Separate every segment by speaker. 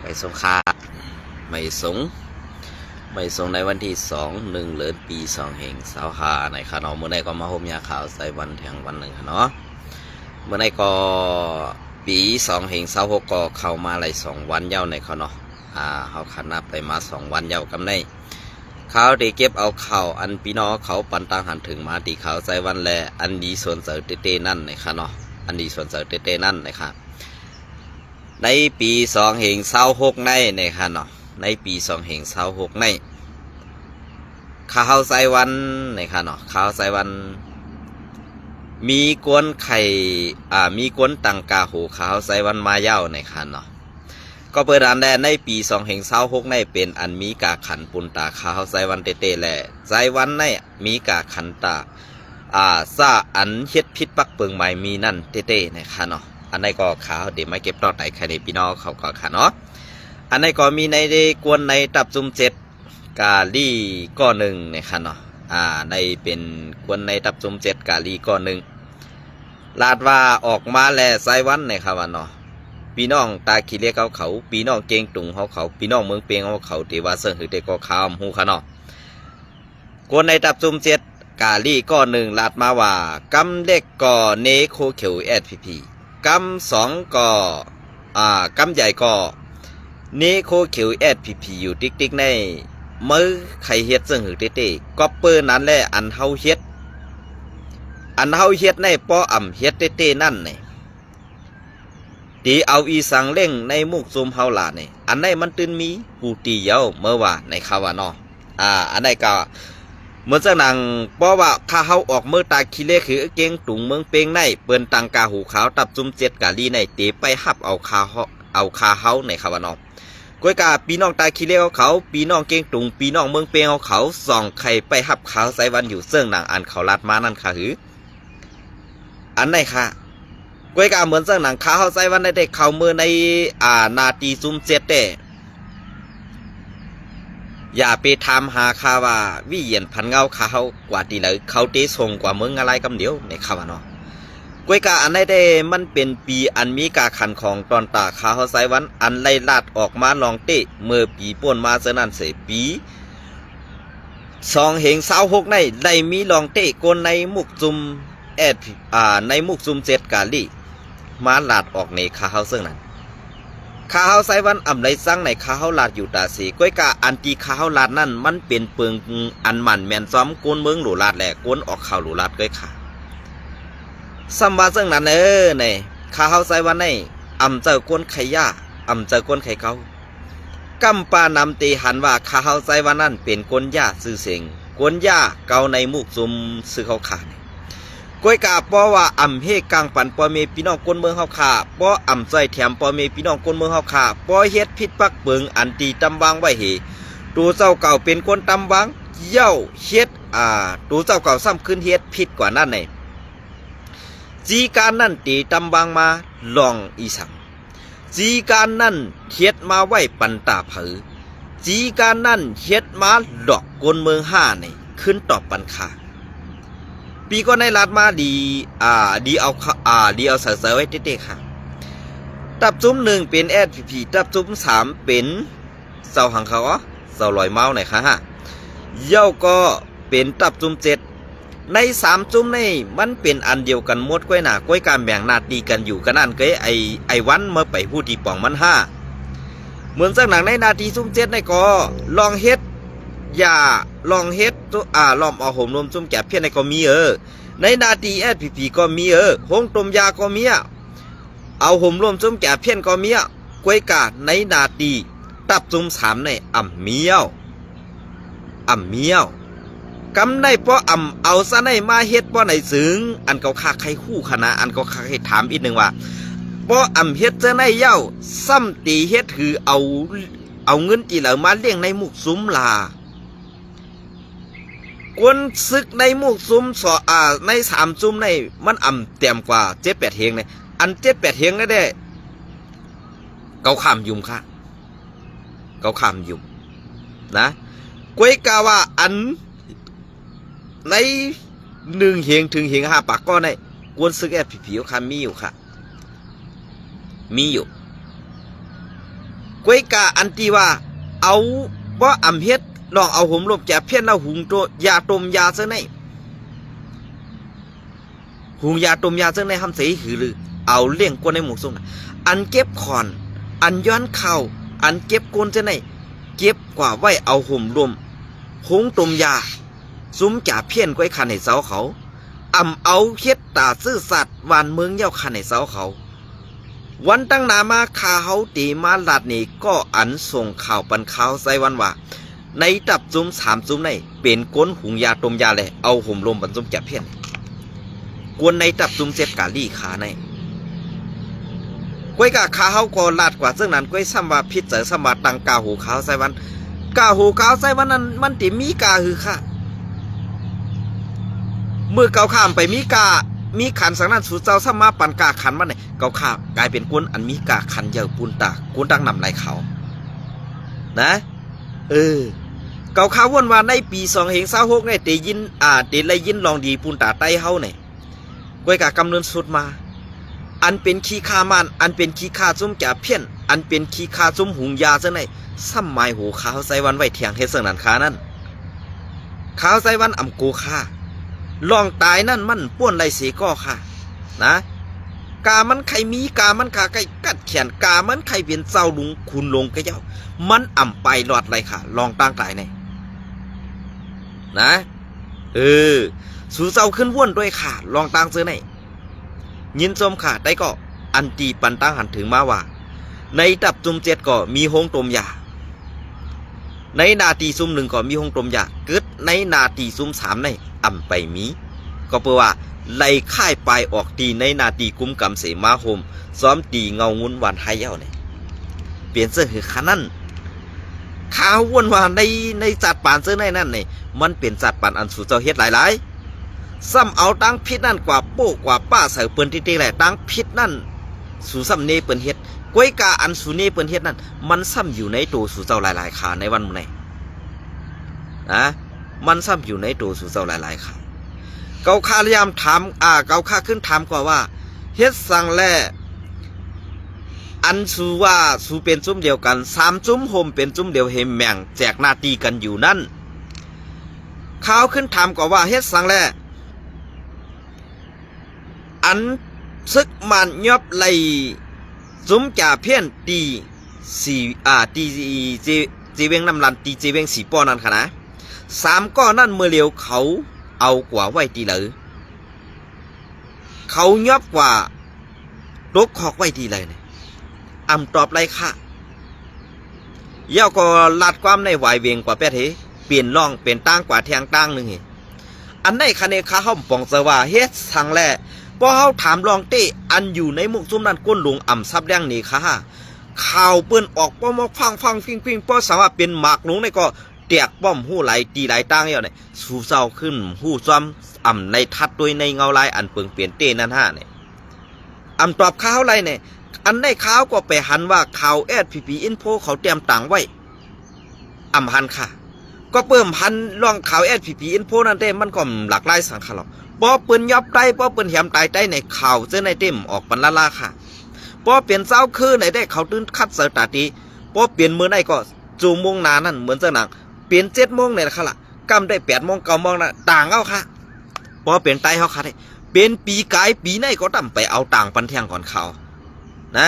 Speaker 1: ไปสงขลาไม่สงในวันที่1 เดือนปี2แห่งสาวหาในขนมเมื่อใดก็มาห่มยาขาวใส่วันแห่งวันหนึ่งเนาะเมื่อใดก็ปี2แห่ง26ก็เข้ามาไหล2 วันเย้าในเขาเนาะเขาขนับไปมา2 วันเย้ากำในเขาได้เก็บเอาข่าวอันพี่น้องเขาปันตังหันถึงมาตีเขาใส่วันแลอันดีส่วนเสริเต้นั่นในค่ะเนาะอันดีส่วนเสริเต้นั่นนะครับในปี2แห่ง26ในค่ะเนาะในปี2แห่ง26ในข้าวใส่วันในค่ะเนาะข้าวใส่วันมีกวนไข่มีกวนตังกาหูข้าวใส่วันมาเย้าในค่ะเนาะก็เปิดร้านแดนในปี2แห่ง26ในเป็นอันมีกาขันปุนตาข้าวใส่วันเต้แหละใส่วันในมีกาขันตาซาอันเฮ็ดพิษปักเปิงใหม่มีนั่นเต้ในค่ะเนาะอันนี้ก็ขาวเดี๋ยวไม่เก็บต่อไหนใครในพี่น้องเขาก็ค่ะเนาะอันนี้ก็มีในกวนในตับจุ่ม7กาลี่ก้อหนึ่งเนี่ยค่ะเนาะในเป็นกวนในตับจุ่ม7กาลี่ก้อหนึ่งลาดว่าออกมาแลไซวันเนี่ยค่ะว่าเนาะพี่น้องตาขี้เล็กเขาพี่น้องเก่งตุงเขาพี่น้องเมืองเปียงเขาตีว่าเสื่อหือเด็กก็ขาวหูค่ะเนาะกวนในตับจุ่ม7กาลี่ก้อหนึ่งลาดมาว่ากำเล็กก่อเนโคเขียวSPPกำ2ก็กำใหญ่ก็นี่โคเขียวSPPอยู่ติ๊กในมือไข่เฮ็ดซึ่งหือเต้ก็เปิ้นนั้นแหละอันเฮาเฮ็ดในป้ออ่ำเฮ็ดเต้นั่นนี่ตีเอาอีสังเล่งในมุกซุมเฮาล่ะนี่อันไหนมันตื่นมีผู้ตีเยาเมื่อว่าในคาวาเนาะอันไหนก็เหมือนจังหนังเพราะว่าข้าเฮาออกเมื่อตาขี้เล็กคือเก่งตุงเมืองเปงในเปิ้นตังกาหูขาวตับจุ่ม7กาลีในเตไปหับเอาคาเฮาในคาวานอก้อยกาพี่น้องตาขี้เล็กเขาพี่น้องเก่งตุงพี่น้องเมืองเปงเขาส่องไข่ไปหับขาวใส่วันอยู่เสื่องหนังอันเขาลาดมานั่นค่ะหืออันไหนค่ะก้อยกาเหมือนจังหนังข้าเฮาใส่วันในเด็กเขามือในนาทีจุ่ม7แต่อย่าไปทำหาข่าวว่าวิเยียนพันเงาเขากว่าตีเลยเขาตีส่งกว่าเมืองอะไรกำเดียวในข่าวเนาะกวยกาอันไหนได้มันเป็นปีอันมีกาขันของตอนตาขาเขาไซวันอันไล่ลาดออกมาลองเตะเมื่อปีป่นมาเสนั่นเสปี2แห่ง26ในไล่มีลองเตะกนในมุกจุมในมุกจุม7กาลีมาลาดออกในขาเขาเสื่องนั้นข้าวไซวันอ่ำไรสร้างในข้าวลาดอยู่ตาสีก้อยกาอันตีข้าวลาดนั่นมันเป็นเปิงอันมันแมนซ้อมกวนเมืองหลูลาดแหละกวนออกข่าวหลูลาดก้อยขาสัมบาซึ่งนั้นในข้าวไซวันในอ่ำเจอกวนไข่ย่าอ่ำเจอกวนไข่เขากำปานำตีหันว่าข้าวไซวันนั่นเป็นกวนย่าซื่อเสียงกวนย่าเกาในมุกซุมซื้อเขาขาดก้อยกาเพราะว่าอ่ำเฮกังปันปอเมพี่น้องคนเมืองเฮาขาเพราะอ่ำใจแถมปอเมพี่น้องคนเมืองเฮาขาเพราะเฮ็ดพิษปักเปิงอันตีตำวางไว้เหตัวเจ้าเก่าเป็นคนตำวางเย้าเฮ็ดตัวเจ้าเก่าซ้ำขึ้นเฮ็ดผิดกว่านั้นจีการนั่นตีตำวางมาลองอีสังจีการนั่นเฮ็ดมาไว้ปันตาเผือจีการนั่นเฮ็ดมาหลอกคนเมืองขึ้นตอบปันคาปีก็ในลาดมาดีเอาเสือไว้เต้ๆค่ะตับจุ้ม1เป็นSPPตับจุ้ม3เป็นเสาหังเขาเสาลอยเมาไหนค่ะเย้าก็เป็นตับจุ้ม7ใน3จุ้มในมันเป็นอันเดียวกันหมดก้อยหน้าก้อยการแบ่งหน้าที่กันอยู่กันนั่นก็ไอวันเมื่อไปผู้ที่ป่องมัน5เหมือนสักหนังในนาทีจุ้ม7ในก็ลองเฮ็ดอย่าลองเฮ็ดล้อมเอาห่มรวมจุ่มแก่เพี้ยนในก็มีในนาทีSPPก็มีหงต้มยาก็มีเอาห่มรวมจุ่มแก่เพี้ยนก็มีกวยกาในนาทีตับจุ่ม3ในอ่ำเมียวกำในเพราะเอาซะในมาเฮ็ดเพราะในซึ้งอันเขาคาใครคู่คณะอันเขาคาให้ถามอีกหนึ่งว่าเพราะเฮ็ดจะในเย้าซ้ำตีเฮ็ดคือเอาเงินที่เหลือมาเลี้ยงในมุกซุ้มลากวนซึกในมุกซุ้มใน3ซุ้มในมันเต็มกว่า7-8เฮงในอัน7-8เฮงได้เกาขามยุ่มค่ะเกาขามยุ่มนะกวยกาว่าอันใน1เฮงถึงเฮง5ปากก็ในกวนซึกSPPค่ะมีอยู่ค่ะมีอยู่ กวยกาอันที่ว่าเอาบ่อำเฮ็ดลองเอาห่มลมแจเพี้ยนเอาหุงตัวยาต้มยาซะในหุงยาต้มยาซะในทำเสียหือหรือเอาเลี้ยงกวนในหมู่ซุ่มอันเก็บขอนอันย้อนเข่าอันเก็บกวนซะในเก็บกว่าไว้เอาห่มรวมหุงต้มยาซุ้มจ่าเพี้ยนกวยคันให้เสาเขาเอาเฮ็ดตาซื่อสัตว์วานเมืองเย้าคันให้เสาเขาวันตั้งนามาคาเฮาตีมาลาดนี่ก็อันส่งข่าวปันข่าวใส่วันว่าในตับจุ้ม3จุ้มในเป็นก้นหุงยาต้มยาเลยเอาห่มลมปันจุ้มแกะเพี้ยนกวนในตับจุ้มเจ็บกาลี่ขาในก้วยกะขาเฮาก็ลาดกว่าซึ่งนั้นก้วยซ้ำว่าพิษเจอซ้ำว่าตังกาหูขาวใส่วันกาหูขาวใส่วันนั้นมันติมีกาหือค่ะเมื่อเกาข้ามไปมีขันสังนั้นสู่เจ้าซ้ำมาปันกาขันมันเนี่ยเกาข้ามกลายเป็นกวนอันมีกาขันเยอะปูนตากวนดังนำไหลเขานะเกาข้าววนว่าในปี2026เนี่ยเตยินเตเลยยินลองดีปูนตาไต้เฮาเนี่ยก้วยกากำเนิดสุดมาอันเป็นขี้คามันอันเป็นขี้คาจุ้มจ่าเพี้ยนอันเป็นขี้คาจุ้มหุงยาซะในซ้ำไม้หูขาวใส่วันไว้เถียงเฮ็ดเสื่องนันคานั่นขาวใส่วันอำโกคาลองตายนั่นมันป้วนไรเสียก็ค่ะนะกามันไข่มีกามันขาไก่กัดแขนกามันไข่เปลี่ยนเจ้าลุงคุณลงกระเจ้ามันไปหลอดไรค่ะลองตั้งตายในนะสู่เจ้าขึ้นว่นด้วยค่ะลองตั้งเสื้อในยินชมค่ะได้ก็อันตีปันตั้งหันถึงมาว่าในดับจุ่ม7ก็มีห้องต้มยาในนาทีซุ่ม1ก็มีห้องต้มยาเกิดในนาทีซุ่ม3ในไปมีก็เพื่อว่าไล่ค่ายปลายออกตีในนาทีกุมกำเสมาโฮมซ้อมตีเงางุนวันไฮเย้าเนี่ยเปลี่ยนเสื้อคือขานั่นข่าววนว่าในจัดปานเสื้อในนั่นเนี่ยมันเป็นจัดปานอันสู่เจ้าเฮ็ดหลายซ้ำเอาตั้งพิษนั่นกว่าโป้กว่าป้าใส่เปิ้นที่แหละตั้งพิษนั่นสู่ซ้ำเนเปิ้นเฮ็ดก้วยกาอันสู่เนเปิ้นเฮ็ดนั่นมันซ้ำอยู่ในตัวสู่เจ้าหลายขาในวันมื้อนี้นะมันซ้ำอยู่ในตัวสู่เจ้าหลายขาเกาคาพยายามถามเกาคาขึ้นถามก่อนว่าเฮ็ดสั่งแล่อันสู่ว่าสู่เป็นจุ้มเดียวกัน3จุ้มโฮมเป็นจุ้มเดียวเฮมแมงแจกหน้าตีกันอยู่นั่นข่าวขึ้นถามก่อนว่าเฮ็ดสั่งแล่อันซึกมันยอบไหลจุ้มจ่าเพี้ยนตีตีจีเวงน้ำลันตีจีเวงสีป้อนั่นค่ะนะ3ก้อนนั่นเมื่อเร็วเขาเอากว่าไว้ตีเหลือเขายอบกว่าตกขอกไว้ตีเลยเนี่ยตอบไรค่ะเย้าก็ลาดความในวายเวียงกว่าแป๊ดเฮเปลี่ยนร่องเปลี่ยนตั้งกว่าแทงตั้งหนึ่งเฮอันในคะแนนข้าห้อมปองเสว่าเฮ็ดทางแล่พอเขาถามลองเต้อันอยู่ในมุกซุ่มนั้นก้นหลวงซับแดงนี่ค่ะข่าวเปิ้นออกป้อมฟังฟิงป้อสามารถเป็นหมากหลวงในก็เตียกป้อมหู้ไหลตีไหลตั้งเย้าเนี่ยสู่เศร้าขึ้นหู้ซ้ำในทัดด้วยในเงาลายอันเปิงเปลี่ยนเต้นั่นเนี่ยตอบข้าวไรเนี่ยอันได้ข่าวก็ไปหันว่าข่าวSPP Infoเขาเตรียมต่างไว้หันค่ะก็เพิ่มหันลองข่าวSPP Infoนั่นเต้มันก็หลากหลายสังขารป้อเปิ้นยับได้ป้อเปิ้นแหมตายได้ในข่าวเจ้าในเต็มออกปันละค่ะป้อเปลี่ยนเจ้าคือในได้เขาตื้นคัดเสตาตีป้อเปลี่ยนมือได้ก็จูมงนานั่นเหมือนเจ้าหนังเปลี่ยน7 โมงเนี่ยค่ะล่ะกำได้8 โมง 9 โมงน่ะต่างเอาค่ะป้อเปลี่ยนไตเขาค่ะได้เป็นปีกายปีไหนก็ตั้มไปเอาต่างปันเที่ยงก่อนเขานะ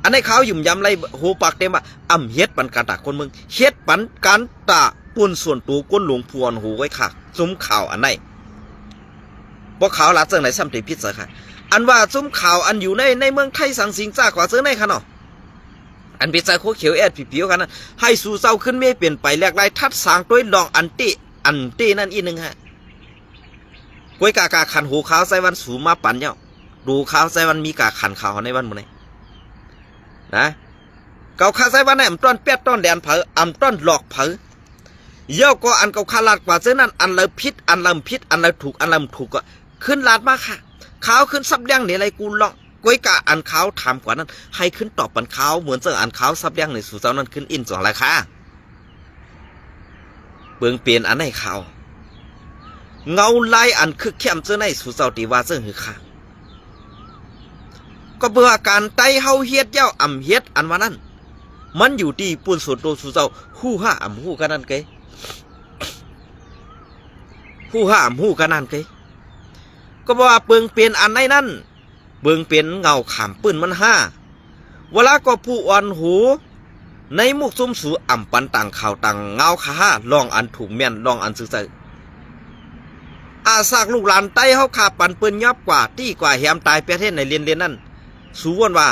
Speaker 1: อันนี้เขาหยุ่มยำไรโหปากเต็มว่าเฮ็ดปันการตาคนมึงเฮ็ดปันการตาปุ่นส่วนตัวก้นหลวงพวนหูไว้ค่ะซุ้มข่าวอันไหนเพราะข่าวหลักเสื่องไหนซ้ำติพิษเสือค่ะอันว่าซุ้มข่าวอันอยู่ในเมืองไทยสังสิงจ้ากว่าเสือในค่ะเนาะอันเป็นใจโคเขียวSPPกันนั้นให้สู่เจ้าขึ้นไม่เปลี่ยนไปแลกไรทัดสางด้วยลองอันตีนั่นอีกหนึ่งฮะก้วยกาขันหูขาวใส่วันสูมาปั่นเนาะดูขาวใส่วันมีกาขันขาวในวันมื้อนี้นะเกาข้าใส่วันไหนต้นเป็ดต้นแดนเผอต้นหลอกเผอเย่าก็อันเกาข้าลาดกว่าเส้นนั้นอันเลยพิษอันลำพิษอันเลยถูกอันลำถูกก็ขึ้นลาดมากค่ะขาวขึ้นซับแดงเนี่ยอะไรกูลองก้วยกาอันขาวถามกว่านั้นให้ขึ้นตอบปันขาวเหมือนเจออันขาวซับแดงในสู่เจ้านั้นขึ้นอิน2 ราคาเบิ่งเปลี่ยนอันไหนขาวเงาลายอันคึกเข้มเจ้าในสู่เจ้าตีว่าเจ้าหือค่ะก็เบื่อการไตเฮาเฮ็ดเย้าเฮ็ดอันว่านั้น มันอยู่ที่ปุ่นส่วนตัวสู่เจ้าฮู้ห้าฮู้กันนั่นไกฮู้ห้าฮู้กันนั่นไกก็บอกว่าเปิงเปลี่ยนอันไหนนั่นเปิงเปลี่ยนเงาขามปืนมันห้าเวลาก็ผู้อ่อนหูในมุกซุ่มสูปันต่างข่าวต่างเงาขาลองอันถูกเมียนลองอันซื่ออาซากลูกหลานไต้เขาขาปันปืนยับกว่าตี้กว่าแหมตายประเทศในเรียนนั่นสู้วนว่า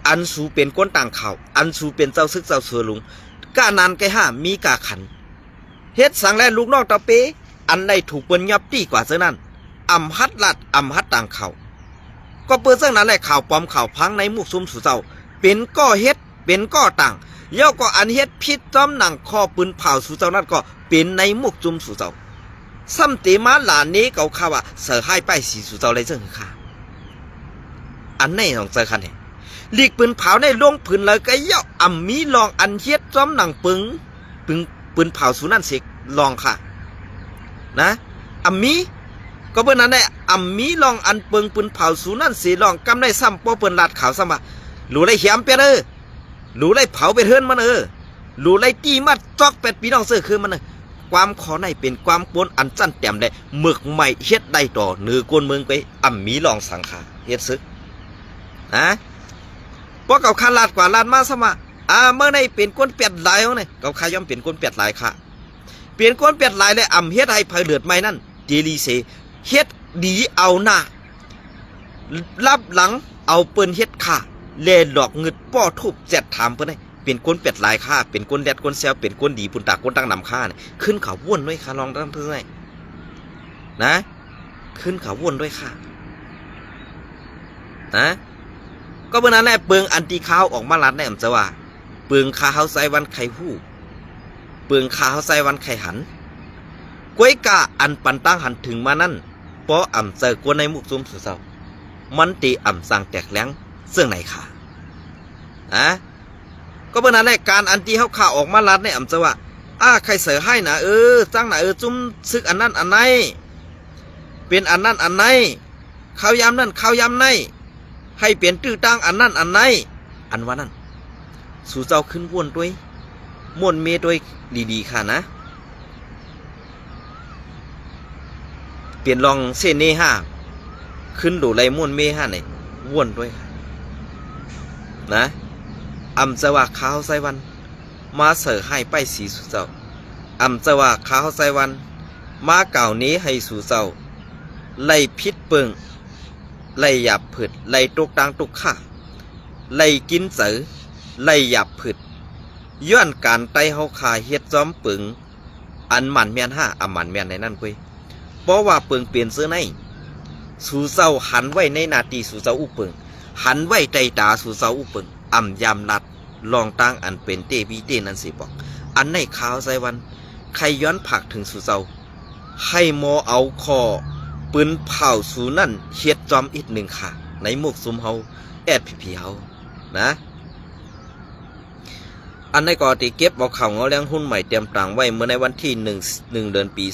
Speaker 1: อันสูเป็นก้นต่างข่าวอันสูเป็นเจ้าซึกเจ้าเสือลุงก้านานไกห้ามีกาขันเฮ็ดสังแลลูกนอกตะเปอันใดถูกปืนยับตี้กว่าเจ้านั้นฮัดลัดฮัดต่างข่าวก็เปิดเรื่องนั้นแหละข่าวปลอมข่าวพังในมุกซุ่มสู่เจ้าเป็นก้อเฮ็ดเป็นก้อต่างย่อก็อันเฮ็ดพิษจอมหนังคอปืนเผาสู่เจ้านั้นก็เป็นในมุกซุ่มสู่เจ้าซ้ำตีมาหลานนี้เขาข่าวว่าเสือให้ไปสีสู่เจ้าเลยเจ้าค่ะอันไหนของเจอคันเนี่ยลีกปืนเผาในลงปืนเลยก็ย่อมีลองอันเฮ็ดจอมหนังปืนเผาสู่นั่นเสกลองค่ะนะมีก็เปิ้นนั้นแหละมีลองอันปืนเผาสู่นั่นสิลองกำได้ซ้ำป้อเปิ้นลาดขาวซ้ำว่าหลูได้เหียมเป็ดหลูได้เผาเป็ดเฮือนมันหลูได้ตีมัดจอกเป็ดพี่น้องเสือคือมันความขอในเป็นความปนอันจันแต้มได้หมึกใหม่เฮ็ดได้ต่อเนื้อกวนเมืองไปมีลองสังขาเฮ็ดซึกนะเพราะเขาคาลาดกว่าลาดมาซ้ำว่าเมื่อในเป็นก้นเป็ดหลายเนี่ยเขาขายย่อมเป็นก้นเป็ดหลายค่ะเปลี่ยนก้นเป็ดหลายเลยเฮ็ดให้ไผเลือดใหม่นั่นเจลีเซเฮ็ดดีเอาหน้ารับหลังเอาเปิ้นเฮ็ดค่ะเล่หลอกเงิดป้อทุบแจดถามเพิ่นให้เป็นก้นเป็ดหลายค่ะเป็นก้นแดดก้นแซวเป็นก้นดีปุ่นตาก้นตั้งนำค่าเนี่ยขึ้นเขาว่นด้วยค่ะลองตั้งเพื่อไงนะขึ้นเขาว่นด้วยค่ะนะก็เมื่อนั้นแหละเปิงอันตีข้าวออกมาลัดแน่จะว่าเปิงข้าวใส่วันไข่หู้เปิงข้าวใส่วันไข่หันกล้วยกะอันปันตั้งหันถึงมานั่นเพราะเจอกวนในมุกซุ่มสุดเศร้ามันตีสั่งแตกแหลงเสื่องไหนค่ะก็เมื่อนั้นแหละการอันตีเขาข่าออกมาลัดเนี่ยจะว่าใครเสือให้นะจังนะจุ้มซึกอันนั้นอันไหนเป็นอันนั้นอันไหนข้าวยำนั่นข้าวยำไหนให้เปลี่ยนตื้อตั้งอันนั้นอันไหนอันว่านั่นสู่เจ้าขึ้นวนด้วยม่วนเมด้วยดีๆค่ะนะเปลี่ยนลองเส้นเนห้าขึ้นดูไรม่วนเมห้าไหนวนด้วยนะจะว่าข้าวไซวันมาเสือให้ไปสีสู่เจ้าจะว่าข้าวไซวันมาเก่านี้ให้สู่เจ้าไล่พิษเปิงไล่หยาบผึดไล่ตกตังตกข้าไล่กินเสือไล่หยาบผึดย้อนการไต่เฮาคาเฮ็ดจอมปึงอันหมันแม่นหมันแม่นในนั่นคุยเพราะว่าปึงเปลี่ยนเสื้อในสู่เจ้าหันไว้ในนาทีสู่เจ้าอุปึงหันไว้ใจตาสู่เจ้าอุปึงยำลัดลองตั้งอันเป็นเตบีเตนั่นสิบอกอันในข่าวไซวันใครย้อนผักถึงสู่เจ้าให้โมเอาคอปืนเผาสู่นั่นเฮ็ดจอมอีกหนึ่งค่ะในหมวกซุมเฮาพีเฮานะอันในก่อตีเก็บเอาข่าวเงาเลี้ยงหุ้นใหม่เตรียมต่างไว้เมื่อในวันที่1 เดือนปี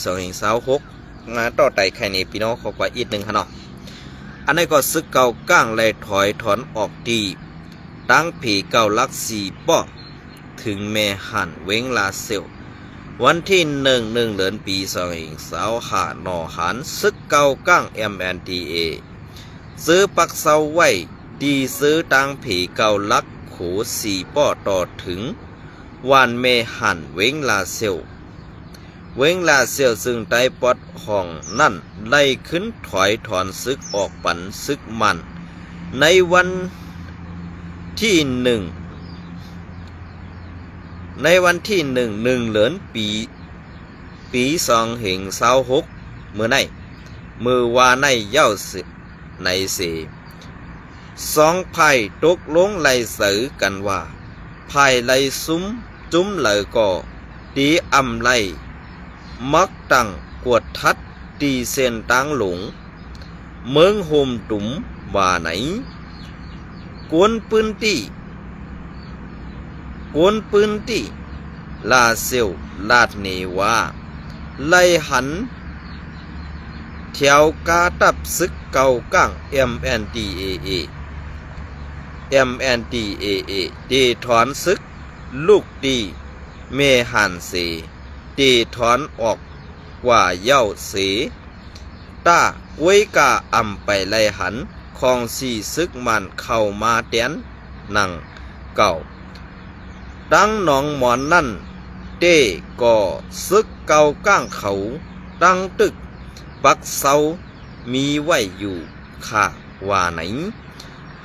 Speaker 1: 2526งานต่อไต่ไข่ในพี่น้องขอกว่าอีกหนึ่งฮะเนาะอันในก่อซึกเก่าก้างเลยถอยถอนออกดีตั้งผีเก่าลัก4ป้อถึงแม่หันเว้งลาเซลวันที่1 เดือนปี2525นอหันซึกเก่าก้าง MNDA ซื้อปักเสาไว้ดีซื้อตั้งผีเก่าลักโข4ป้อต่อถึงวันเมหันเว้งลาเซลซึ่งไต้ปอดห้องนั่นไล่ขึ้นถอยถอนซึกออกปันซึกมันในวันที่1 เดือนปี2526เมื่อวานในเย้าในเสสองไผ่ตกลงไล่เสือกันว่าไผ่ไล่ซุ้มจุ้มเลยก่อตีไล่มักตังกวดทัดตีเส้นตังหลงเมืองโฮมตุ่มว่าไหนกวนปืนตีลาเซลลาดเนว่าไล่หันแถวกาตับซึกเก่าก้าง MNDAA MNDAA ตีถอนศึกลูกดีเมหันเสตีถอนออกกว่าเย้าเสต้าไว้กาอำไปไลหันของสีซึกมันเข้ามาเตียนหนังเก่าตั้งหนองหมอนนั่นเต้ก่อซึกเก่าก้างเขาตั้งตึกปักเสามีไว้อยู่ค่าว่าไหน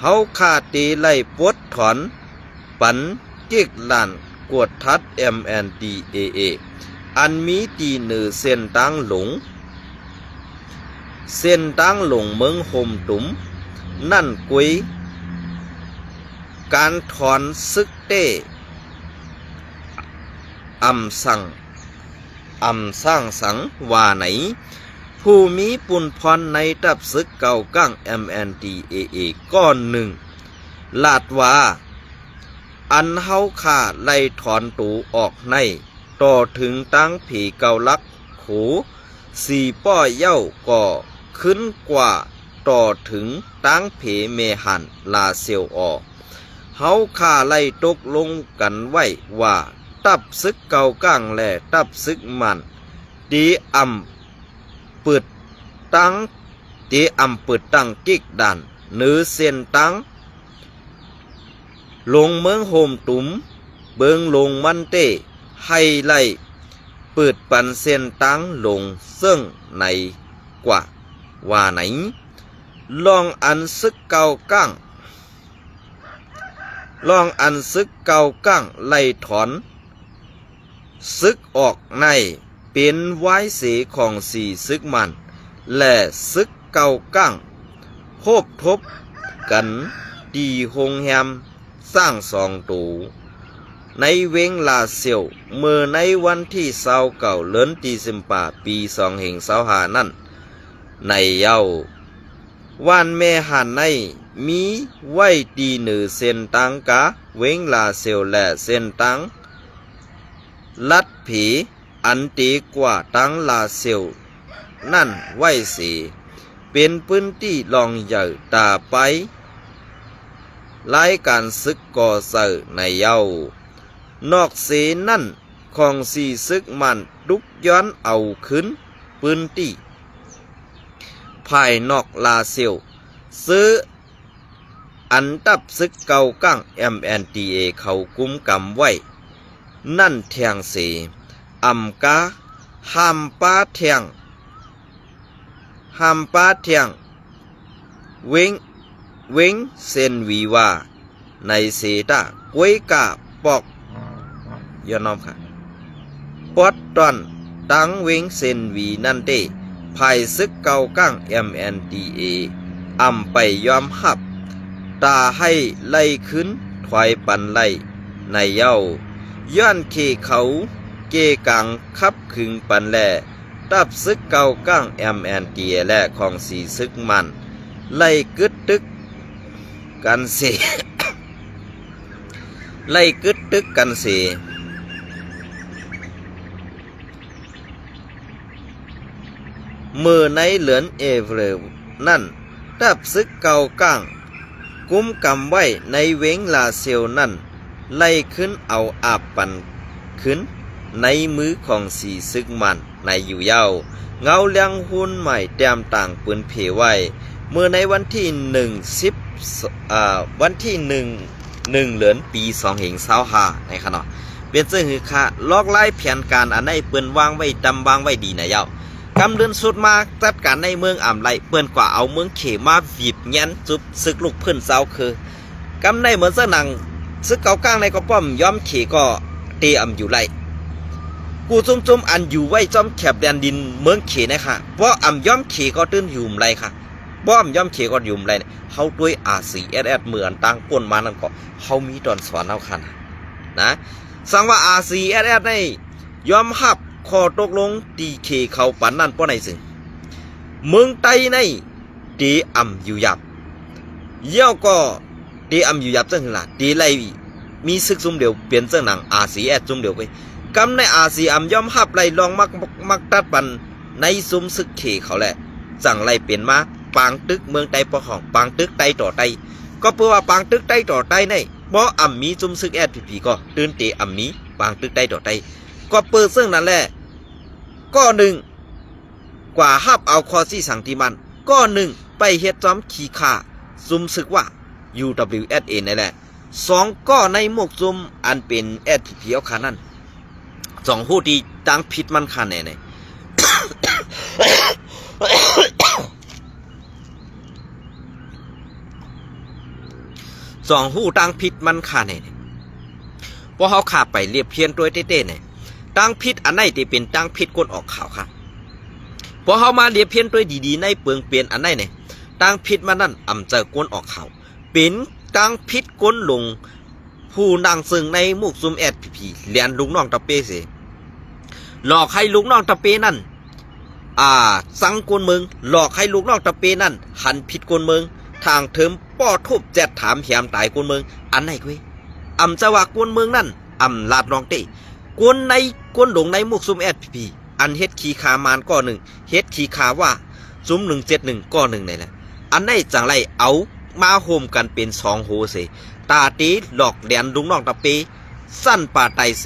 Speaker 1: เฮาคาตีไล่ปวดถอนปันเกีกลานกวดทัด MNDAA อันมีตีเหนือเส้นตั้งหลงเส้นตั้งหลงเมืองโฮมตุมนั่นกุยการถอนซึกเต้อำสั่งสร้างสังว่าไหนผู้มีปุนพรในตับซึกเก่าก้าง MNDAA ก้อนหนึ่งลาดว่าอันเฮาข่าไล่ถอนตูออกในต่อถึงตั้งผีเก่าลักโขสี่ป้อเย้าก่อขึ้นกว่าต่อถึงตั้งเพเมหันลาเซียวออกเฮาข่าไล่ตกลงกันไว้ว่าตับซึกเก่าก้างและตับซึกมันดีอำปิดตั้งดีอำปิดตั้งกิกดันเนื้อเส้นตั้งลงเมืองโฮมตุมเบิงลงมันเต้ให้ไล่เปิดปันเส้นตั้งลงซึ่งในกว่าว่าไหนลองอันซึกเก่าก้างไล่ถอนซึกออกในเป็นไว้เสของสี่ซึกมันและซึกเก่าก้างโคบทบกันดีหงแฮมสร้างสองตูในเวงลาเซียวเมื่อในวันที่29เดือนตุลาคมปี2525นั่นในเย้าวันแม่หันในมีไว้ตีเหนือเส้นตังกาเวงลาเซียวและเส้นตังลัดผีอันตีกว่าตังลาเซียวนั่นไว้สีเป็นพื้นที่ลองใหญ่ตาไปรายการซึกก่อเสอในเย้านอกเสนั่นของสีซึกมันดุกย้อนเอาขึ้นพื้นที่ภายนอกลาเซียวซื้ออันตับซึกเก่าก้าง MNDAA เขากุมกำไว้นั่นแทงเสอำกาห้ามป้าแทงเว้งเซนวีว่าในเสตากวยกาปอกยอนอมค่ะปอดตอนตั้งเว้งเซนวีนั่นเต้ภายซึกเก่าก้าง MNDAA อำไปยอมหับตาให้ไล่ขึ้นถอยปันไล่ในเย้าย้อนเคเขาเกกังคับขึงปันแลตับซึกเก่าก้าง MNDAA และของสีซึกมันไล่กึดตึกกันเส ไล่กึดตึกกันเสเมื่อในเหลือนเอเวอร์นั่นตับซึกเก่าก้างกุมกำไว้ในเวงลาเซียวนั่นไล่ขึ้นเอาอาบปันขึ้นในมือของสีซึกมันในอยู่เย้าเงาเลี้ยงหุ่นใหม่แต้มต่างปืนเพไว้เมื่อในวันที่1เดือนปี2525ในขณะเป็นซึ่งคือค่าลอกไล่แผนการอันในเปิ้นวางไว้ดำวางไว้ดีนะเย้ากำเดินสุดมาจัดการในเมืองอ่ำไรเปิ้นกว่าเอาเมืองเขมาวีบเงี้ยนจุบซึกลูกเพื่อนเจ้าคือกำในเหมือนเสื้อหนังซึกเก่าก้างในก็ป้อมย้อมเขก็เตอำอยู่ไรกูจุ่มอันอยู่ไว้จอมแคบแดนดินเมืองเขนะคะเพราะอ่ำย้อมเขก็ตื้นอยู่ไรค่ะป้อมย้อมเขก็อยู่ไรเขาด้วยRCSSเหมือนตั้งป่นมานั่นก็เขามีตอนสอนเอาค่ะนะสั่งว่าRCSSในยอมหับขอตกลงตีเคเขาปันนั่นป้อไหนสิเมืองไต้ในตีอ่ำอยู่ยับเยี่ยวก็ตีอ่ำอยู่ยับจังหล่ะตีไรมีซึกซุ่มเดียวเปลี่ยนเจ้าหนังRCSซุ่มเดียวไปกำในRCSยอมหับไรลองมักตัดปันในซุ่มซึกเคเขาแหละสั่งไรเปลี่ยนมาปางตึกเมืองไต้ปอของปางตึกไต้ต่อไต้ ก็เพื่อว่าปางตึกใต้ต่อใต้ในบ่อ่ำมีจุมซึกแอดพีก็ตื่นเตอ่ำมีปางตึกใต้ต่อใต้ก็เปิดซึ่งนั่นแหละก็หนึ่งกว่าฮับเอาคอซี่สังติมันก็หนึ่งไปเฮ็ดจอมขี้ขาซุมซึกว่า UWSA นั่นแหละสองก็ในหมวกซุมอันเป็น SPP เอาขานั่นสองผู้ที่ตั้งผิดมันขาแน่สองหูตั้งผิดมันขาแน่พอเขาขาไปเรียบเพียนตัวเต้ๆเนี่ยตั้งผิดอันไหนที่เป็นตั้งผิดก้นออกข่าวค่ะพอเขามาเรียบเพียนตัวดีๆในเปลืองเปลี่ยนอันไหนเนี่ยตั้งผิดมานั่นอ่ำเจอก้นออกข่าวเป็นตั้งผิดก้นลงผู้นางซึ่งในหมู่ซุมSPPเลียนลูกน้องตะเปเสหลอกให้ลูกน้องตะเปนั่นสังกวนเมืองหลอกให้ลูกน้องตะเปนั่นหันผิดกวนเมืองทางเถิมป้อทุบแจดถามแหมตายกวนเมืองอันไหนกุ้ยอ่ำจะว่ากวนเมืองนั่นอ่ำลาดรองเต้กวนในกวนหลงในหมู่ซุมSPPอันเฮ็ดขีขามานก้อหนึ่งเฮ็ดขีขาว่าซุม171ก้อหนึ่งนี่แหละอันไหนจังไรเอามาโฮมกันเป็นสองโหเสตาตีหลอกแดนลุงน้องตะเปสั้นป่าไตเส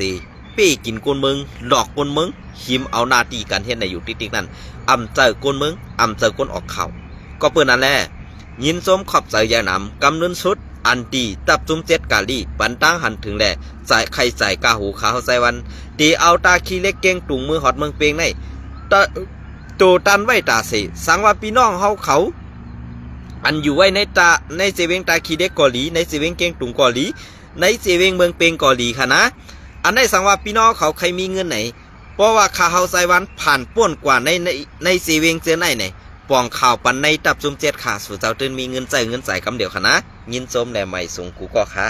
Speaker 1: เป้กินกวนเมืองหลอกกวนเมืองหิมเอาหน้าตีกันเฮ็ดในอยู่ติ๊กๆนั่นอ่ำเจอกวนเมืองอ่ำเจอกวนออกเข่าก็เปิ้นนั่นแหละยินส้มขอบใจยานำกำนึนสุดอันดีตับจุ้มเจ็ดกาลีปันตั้งหันถึงแหล่จ่ายไข่จ่ายกาหูขาวใส่วันตีเอาตาขี้เล็กเก่งตุงมือหอดเมืองเปงในโตตันไว้ตาเสสังว่าพี่น้องเฮาเขาอันอยู่ไว้ในเซเวงตาขี้เด็กเกาหลีในเซเวงเก่งตุงเกาหลีในเซเวงเมืองเปงเกาหลีค่ะนะอันได้สังว่าพี่น้องเขาใครมีเงินไหนเพราะว่าข้าเฮาใส่วันผ่านป้วนกว่าในเซเวงเจอไหนปองข่าวปันในตับจุ่มเจ็ดขาสู่เจ้าตื่นมีเงินใจกำเดียวค่ะนะยินส้มแหลใหม่สูงกูก็ค่ะ